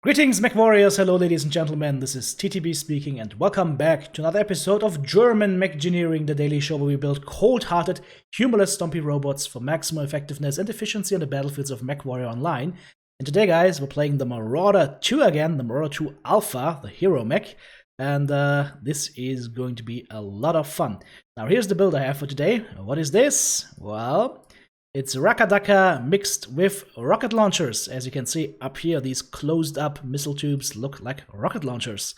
Greetings, Mech Warriors! Hello, ladies and gentlemen. This is TTB speaking, and welcome back to another episode of German Mechgineering, the daily show where we build cold-hearted, humorless, stompy robots for maximum effectiveness and efficiency on the battlefields of Mechwarrior Online. And today, guys, we're playing the Marauder II again, the Marauder II Alpha, the hero mech. And this is going to be a lot of fun. Now, here's the build I have for today. What is this? Well, it's Rakadaka mixed with rocket launchers. As you can see up here, these closed-up missile tubes look like rocket launchers.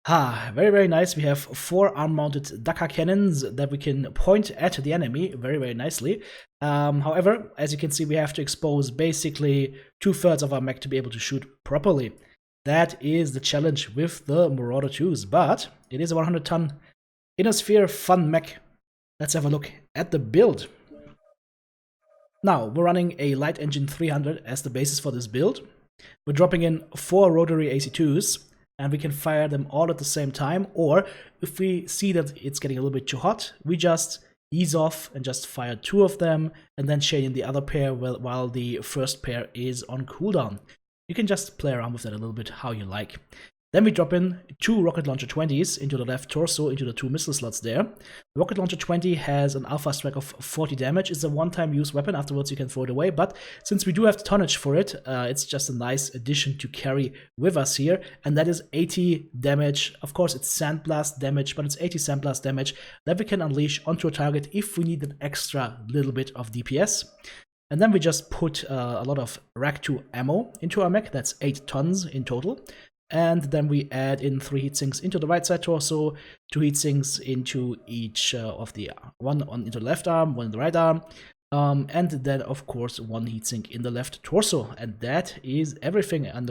Very, very nice. We have 4 arm-mounted Daka cannons that we can point at the enemy very, very nicely. However, as you can see, we have to expose basically 2/3 of our mech to be able to shoot properly. That is the challenge with the Marauder IIs, but it is a 100-ton Innosphere fun mech. Let's have a look at the build. Now, we're running a Light Engine 300 as the basis for this build. We're dropping in 4 rotary AC2s, and we can fire them all at the same time, or if we see that it's getting a little bit too hot, we just ease off and just fire 2 of them, and then chain in the other pair while the first pair is on cooldown. You can just play around with that a little bit how you like. Then we drop in 2 Rocket Launcher 20s into the left torso, into the 2 missile slots there. The Rocket Launcher 20 has an alpha strike of 40 damage. It's a one-time use weapon. Afterwards you can throw it away, but since we do have the tonnage for it, it's just a nice addition to carry with us here. And that is 80 damage. Of course, it's Sandblast damage, but it's 80 Sandblast damage that we can unleash onto a target if we need an extra little bit of DPS. And then we just put a lot of Rack 2 ammo into our mech. That's 8 tons in total. And then we add in 3 heatsinks into the right side torso, 2 heatsinks into each of the into the left arm, 1 in the right arm, and then of course 1 heatsink in the left torso. And that is everything. And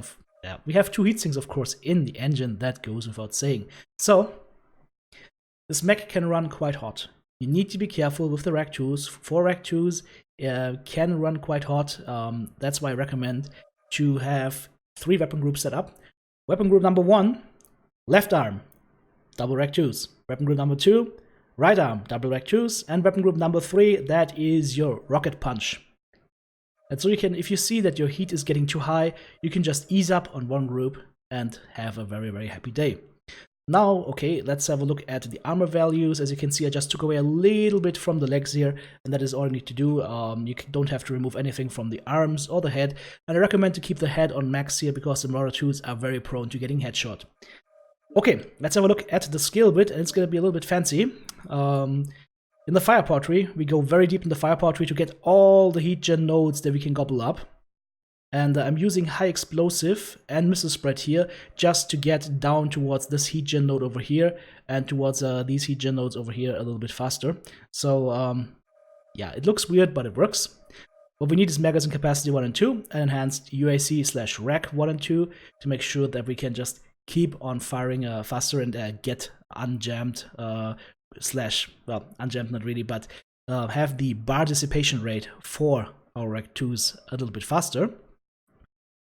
we have 2 heatsinks, of course, in the engine. That goes without saying. So this mech can run quite hot. You need to be careful with the Rack 2s. 4 Rack 2s can run quite hot. That's why I recommend to have 3 weapon groups set up. Weapon group number 1, left arm, double Rack 2s. Weapon group number 2, right arm, double Rack 2s. And weapon group number 3, that is your rocket punch. And so you can, if you see that your heat is getting too high, you can just ease up on one group and have a very, very happy day. Now, okay, let's have a look at the armor values. As you can see, I just took away a little bit from the legs here, and that is all you need to do. You don't have to remove anything from the arms or the head, and I recommend to keep the head on max here because the Marauder IIs are very prone to getting headshot. Okay, let's have a look at the skill bit, and it's going to be a little bit fancy. In the firepower tree, we go very deep in the firepower tree to get all the heat gen nodes that we can gobble up. And I'm using high explosive and missile spread here just to get down towards this heat gen node over here and towards these heat gen nodes over here a little bit faster. So yeah, it looks weird, but it works. What we need is magazine capacity 1 and 2 and enhanced UAC/rack 1 and 2 to make sure that we can just keep on firing faster and get unjammed well, unjammed not really, but have the bar dissipation rate for our Rack 2s a little bit faster.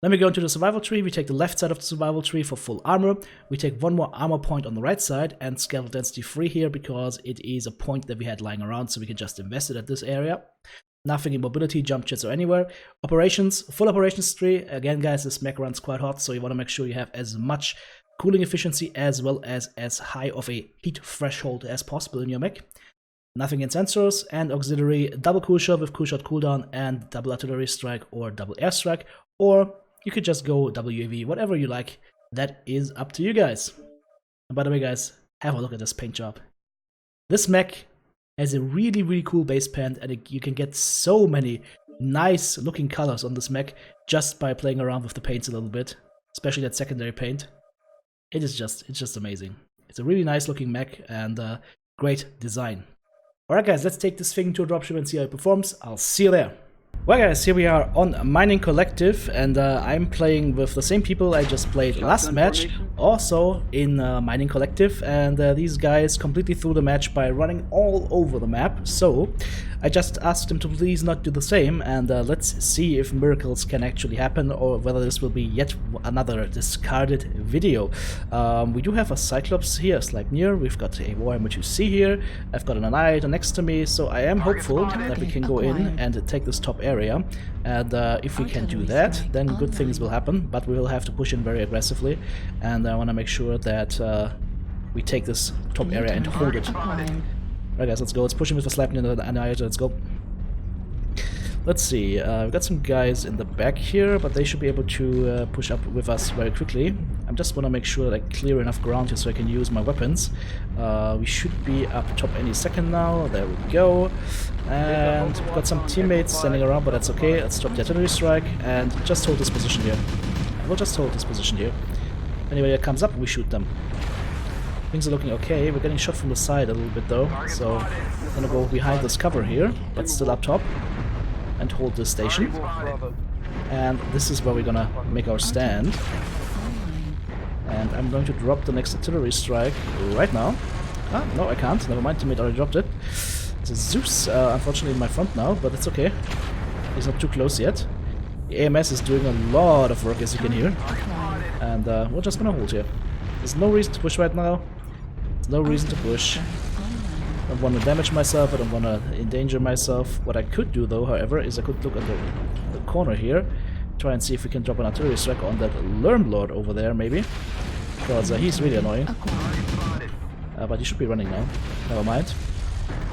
Then we go into the survival tree. We take the left side of the survival tree for full armor. We take 1 more armor point on the right side and scale density 3 here because it is a point that we had lying around, so we can just invest it at this area. Nothing in mobility, jump jets, or anywhere. Operations, full operations tree. Again, guys, this mech runs quite hot, so you want to make sure you have as much cooling efficiency as well as high of a heat threshold as possible in your mech. Nothing in sensors, and auxiliary double cool shot with cool shot cooldown and double artillery strike or double airstrike, or you could just go WAV, whatever you like. That is up to you guys. And by the way, guys, have a look at this paint job. This mech has a really, really cool base paint, and you can get so many nice looking colors on this mech just by playing around with the paints a little bit, especially that secondary paint. It's just amazing. It's a really nice looking mech and great design. Alright guys, let's take this thing to a dropship and see how it performs. I'll see you there. Well guys, here we are on Mining Collective, and I'm playing with the same people I just played last match, also in Mining Collective, and these guys completely threw the match by running all over the map, so I just asked them to please not do the same, and let's see if miracles can actually happen, or whether this will be yet another discarded video. We do have a Cyclops here, Sleipnir, we've got a Warhammer 2C here, I've got an Annihilator next to me, so I am hopeful that we can go in and take this top area. And if we can do that, then good things will happen, but we will have to push in very aggressively, and I want to make sure that we take this top area and hold it. Alright guys, let's go. Let's push him with a slap and annihilator. Let's go. Let's see, we've got some guys in the back here, but they should be able to push up with us very quickly. I just want to make sure that I clear enough ground here so I can use my weapons. We should be up top any second now. There we go. And we've got some teammates standing around, but that's okay. Let's drop the artillery strike and just hold this position here. We'll just hold this position here. If anybody that comes up, we shoot them. Things are looking okay. We're getting shot from the side a little bit though, so I'm gonna go behind this cover here, but still up top, and hold this station. And this is where we're gonna make our stand. And I'm going to drop the next artillery strike right now. Ah, no, I can't. Never mind, teammate already dropped it. It's a Zeus, unfortunately, in my front now, but it's okay. He's not too close yet. The AMS is doing a lot of work, as you can hear. And we're just gonna hold here. There's no reason to push right now. There's no reason to push. I don't want to damage myself, I don't want to endanger myself. What I could do though, however, is I could look at the corner here, try and see if we can drop an artillery strike on that Lord over there, maybe. Because he's really annoying. But he should be running now. Never mind.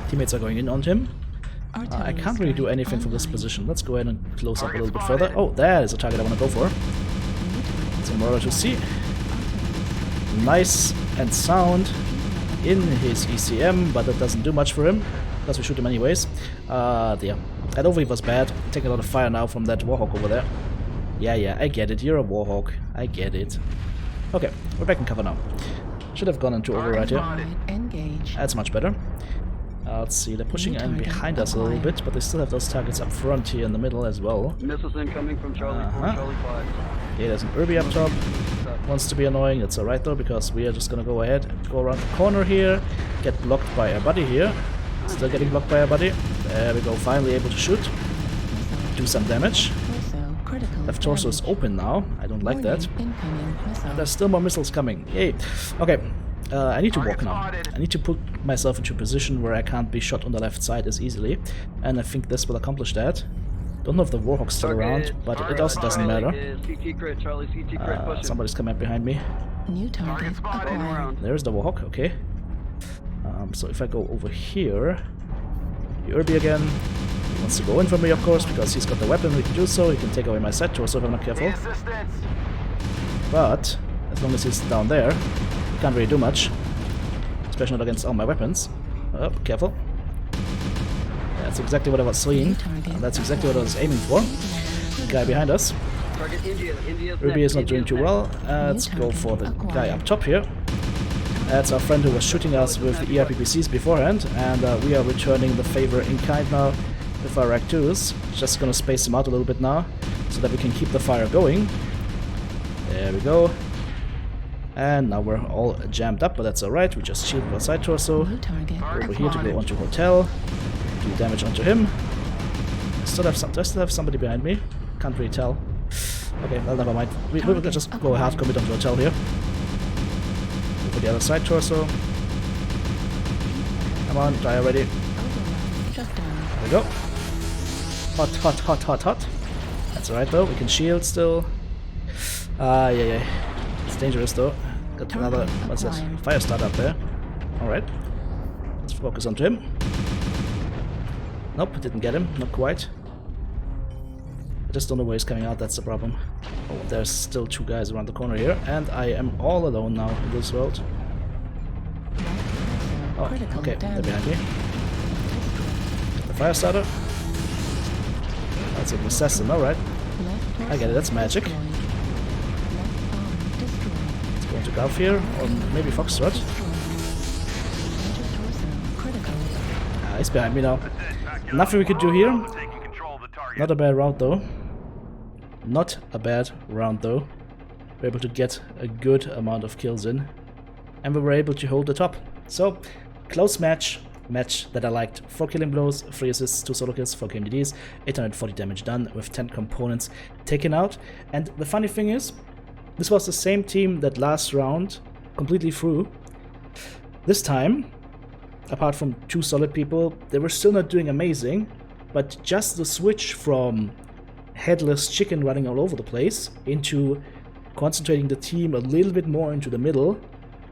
Teammates are going in on him. I can't really do anything from this position. Let's go ahead and close up a little bit further. Oh, that is a target I want to go for. It's a Marauder II. Nice and sound in his ECM, but that doesn't do much for him, because we shoot him anyways. Yeah, that overheat was bad. Taking a lot of fire now from that Warhawk over there. Yeah, I get it, you're a Warhawk. I get it. Okay, we're back in cover now. Should have gone into override here. That's much better. Let's see, they're pushing in behind us a little bit, but they still have those targets up front here in the middle as well. Missiles incoming from Charlie 4, Charlie 5. Okay, there's an Irby up top. Wants to be annoying, that's alright though, because we are just gonna go ahead and go around the corner here, get blocked by our buddy here. Still getting blocked by our buddy. There we go, finally able to shoot. Do some damage. Left torso is open now, I don't like that. There's still more missiles coming, yay. Okay, I need to walk now. I need to put myself into a position where I can't be shot on the left side as easily, and I think this will accomplish that. Don't know if the Warhawk's still around, but it also doesn't matter. Somebody's coming up behind me. New target acquired. There's the Warhawk, okay. So if I go over here, the Irby again. He wants to go in for me, of course, because he's got the weapon, he can do so. He can take away my side torso if I'm not careful. But as long as he's down there, he can't really do much. Especially not against all my weapons. Oh, careful. That's exactly what I was seeing. That's exactly what I was aiming for. The guy behind us. Ruby is not doing too well. Let's go for the guy up top here. That's our friend who was shooting us with the ERPPCs beforehand, and we are returning the favor in kind now with our Rack 2s. Just gonna space them out a little bit now, so that we can keep the fire going. There we go. And now we're all jammed up, but that's alright. We just shield our side torso. Over here to go onto hotel. Do damage onto him. Do I still have somebody behind me? Can't really tell. Okay, well, never mind. We're gonna just go half commit onto hotel here. Go for the other side torso. Come on, die already. There we go. Hot. That's alright though, we can shield still. Yeah. It's dangerous though. Got another, what's this? Fire start up there. Alright. Let's focus onto him. Nope, didn't get him, not quite. I just don't know where he's coming out, that's the problem. Oh, there's still two guys around the corner here, and I am all alone now in this world. Oh, okay, they're behind me. Got the fire starter. That's an assassin, alright. I get it, that's magic. Let's go into Golf here, or maybe Foxtrot. He's behind me now. Nothing we could do here. Not a bad round though. Not a bad round though. We're able to get a good amount of kills in. And we were able to hold the top. So, close match that I liked. 4 killing blows, 3 assists, 2 solo kills, 4 KMDDs, 840 damage done with 10 components taken out. And the funny thing is, this was the same team that last round completely threw. This time, apart from 2 solid people, they were still not doing amazing, but just the switch from headless chicken running all over the place into concentrating the team a little bit more into the middle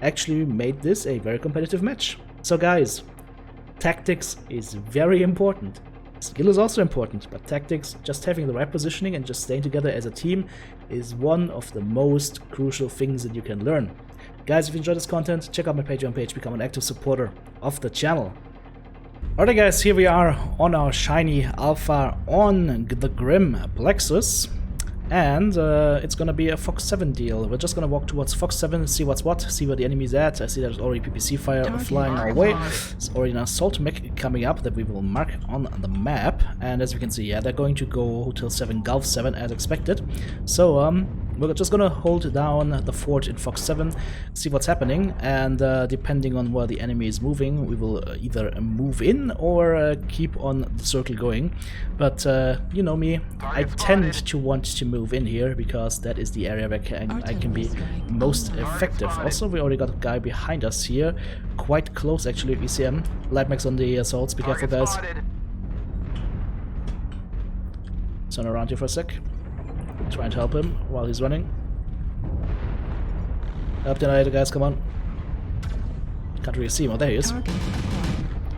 actually made this a very competitive match. So guys, tactics is very important. Skill is also important, but tactics, just having the right positioning and just staying together as a team is one of the most crucial things that you can learn. Guys, if you enjoyed this content, check out my Patreon page, become an active supporter of the channel. Alright guys, here we are on our shiny alpha on the Grim Plexus. And it's gonna be a Fox 7 deal. We're just gonna walk towards Fox 7, see what's what, see where the enemy's at. I see there's already PPC fire flying our way. There's already an assault mech coming up that we will mark on the map. And as you can see, yeah, they're going to go Hotel 7, Gulf 7 as expected. So we're just gonna hold down the fort in Fox 7, see what's happening, and depending on where the enemy is moving, we will either move in or keep on the circle going. But you know me, I tend to want to move in here because that is the area where I can be most effective. Also, we already got a guy behind us here, quite close actually. We see him. Light max on the assaults. Be careful, guys. Turn around here for a sec. Try and help him while he's running. Up the guys, come on. Can't really see him. Oh, there he is.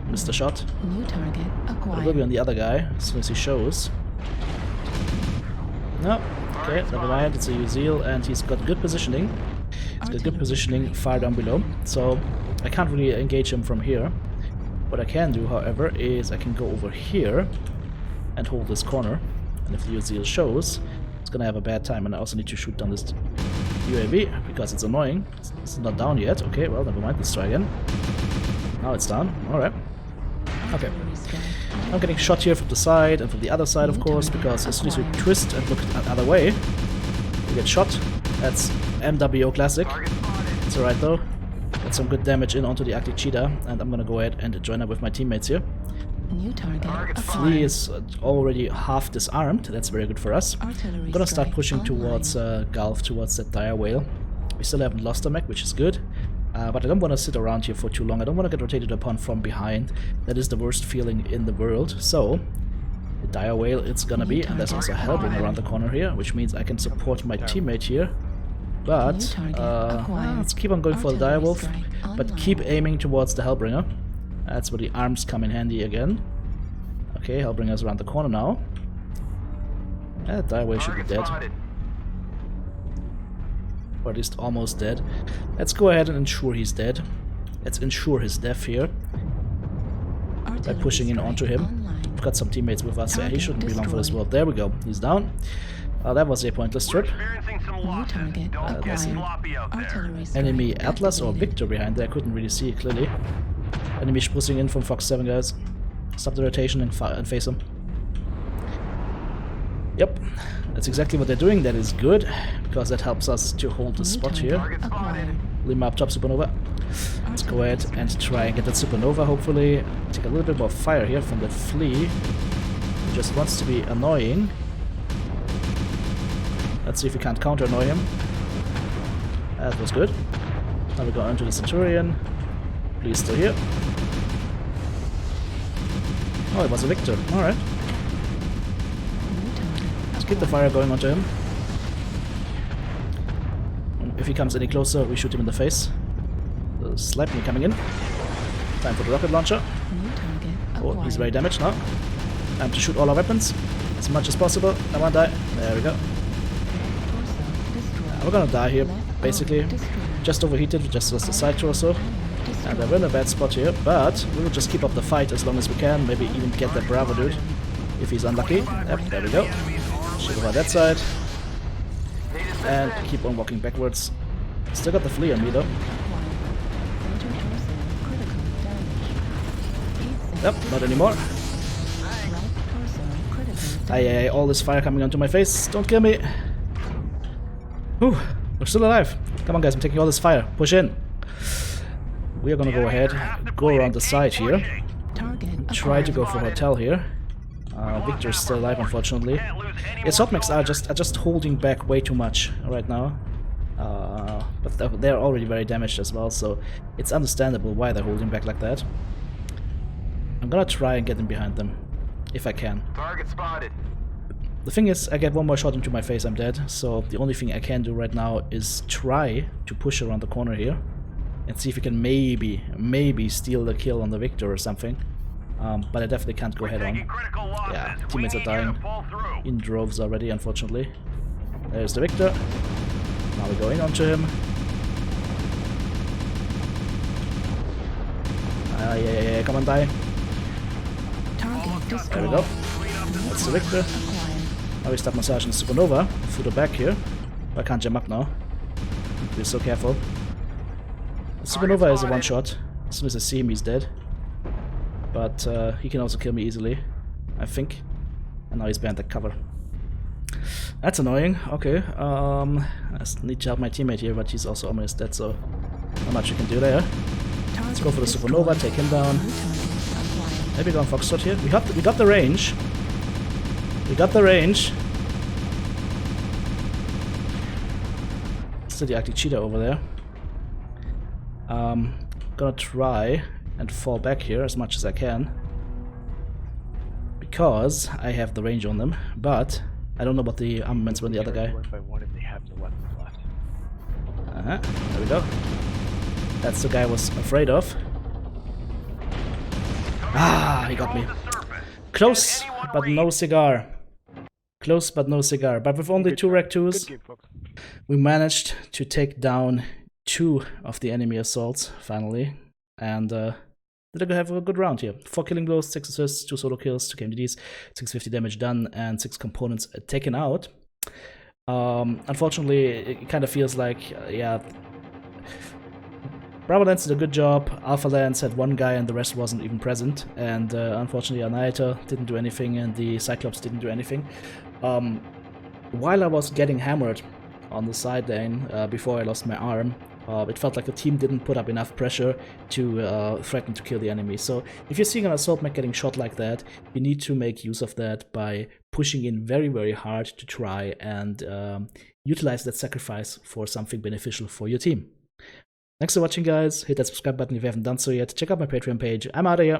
Missed the shot. New target acquired. We'll be on the other guy as soon as he shows. No, okay, never mind, it's a Uzil and he's got good positioning. He's got good positioning far down below, so I can't really engage him from here. What I can do, however, is I can go over here and hold this corner, and if the Uzil shows, it's gonna have a bad time, and I also need to shoot down this UAV because it's annoying. It's not down yet. Okay, well, never mind, let's try again. Now it's down, alright. Okay. I'm getting shot here from the side and from the other side, of course, because as soon as we twist and look the other way, we get shot. That's MWO classic. It's alright though. Got some good damage in onto the Arctic Cheetah, and I'm gonna go ahead and join up with my teammates here. New target. Flea is already half disarmed. That's very good for us. I'm gonna start pushing towards Gulf, towards that dire whale. We still haven't lost a mech, which is good. But I don't want to sit around here for too long. I don't want to get rotated upon from behind. That is the worst feeling in the world. So, the dire whale it's gonna be, and there's also helping around the corner here, which means I can support my teammate here. But, let's keep on going for the dire wolf, but keep aiming towards the Hellbringer. That's where the arms come in handy again. Okay, Hellbringer's around the corner now. Yeah, the dire whale should be dead. Or at least almost dead. Let's go ahead and ensure he's dead. Let's ensure his death here by pushing in onto him. We've got some teammates with us. Yeah, he shouldn't be long for this world. There we go. He's down. That was a pointless trip. Enemy Atlas or Victor behind there. I couldn't really see it clearly. Enemy pushing in from Fox 7, guys. Stop the rotation and face him. Yep, that's exactly what they're doing. That is good, because that helps us to hold the spot here. Lima up top, Supernova. Let's go ahead and try and get that Supernova, hopefully. Take a little bit more fire here from that Flea. He just wants to be annoying. Let's see if we can't counter-annoy him. That was good. Now we go into the Centurion. Please still here. Oh, it was a Victor. Alright. Keep the fire going onto him. If he comes any closer, we shoot him in the face. The Sleipnir coming in. Time for the rocket launcher. Oh, he's very damaged now. Time to shoot all our weapons as much as possible. I won't die. There we go. We're gonna die here, basically. Just overheated, just lost the side torso. And we're in a bad spot here, but we will just keep up the fight as long as we can. Maybe even get that Bravo dude if he's unlucky. Yep, there we go. Shoot over that side. And keep on walking backwards. Still got the Flea on me though. Yep, not anymore. Aye, all this fire coming onto my face. Don't kill me. Whew, we're still alive. Come on guys, I'm taking all this fire. Push in. We are gonna go ahead, go around the side here. Try to go for hotel here. Victor's still alive, unfortunately. Yeah, Sotmex are just holding back way too much right now. But they're already very damaged as well, so it's understandable why they're holding back like that. I'm gonna try and get in behind them, if I can. Target spotted. The thing is, I get one more shot into my face, I'm dead. So the only thing I can do right now is try to push around the corner here and see if we can maybe steal the kill on the Victor or something. But I definitely can't go head on. Yeah, teammates are dying in droves already, unfortunately. There's the Victor. Now we're going onto him. Yeah, come on, die. Target There destroyed. we go. That's the Victor. Acquired. Now we start massaging the Supernova through the back here. I can't jump up now. Be so careful. The Supernova is a one-shot. As soon as I see him, he's dead. But he can also kill me easily, I think. And now he's behind the cover. That's annoying. Okay. I need to help my teammate here, but he's also almost dead, so not much we can do there. Let's go for the Supernova, take him down. Maybe go on Foxtrot here. We got the range. We got the range. Still the Arctic Cheetah over there. Gonna try and fall back here as much as I can. Because I have the range on them, but I don't know about the armaments when the other guy. One by one if they have the weapons left. There we go. That's the guy I was afraid of. Ah, he got me. Close, but no cigar. Close, but no cigar. But with only 2 Rec 2s, Good game, folks. we managed to take down 2 of the enemy assaults, finally. And did I have a good round here. 4 killing blows, 6 assists, 2 solo kills, 2 KMDs, 650 damage done, and 6 components taken out. Unfortunately, it kind of feels like, yeah, Bravo Lance did a good job. Alpha Lance had 1 guy and the rest wasn't even present. And unfortunately, Annihilator didn't do anything and the Cyclops didn't do anything. While I was getting hammered on the side lane before I lost my arm, it felt like the team didn't put up enough pressure to threaten to kill the enemy. So if you're seeing an assault mech getting shot like that, you need to make use of that by pushing in very, very hard to try and utilize that sacrifice for something beneficial for your team. Thanks for watching, guys. Hit that subscribe button if you haven't done so yet. Check out my Patreon page. I'm out of here.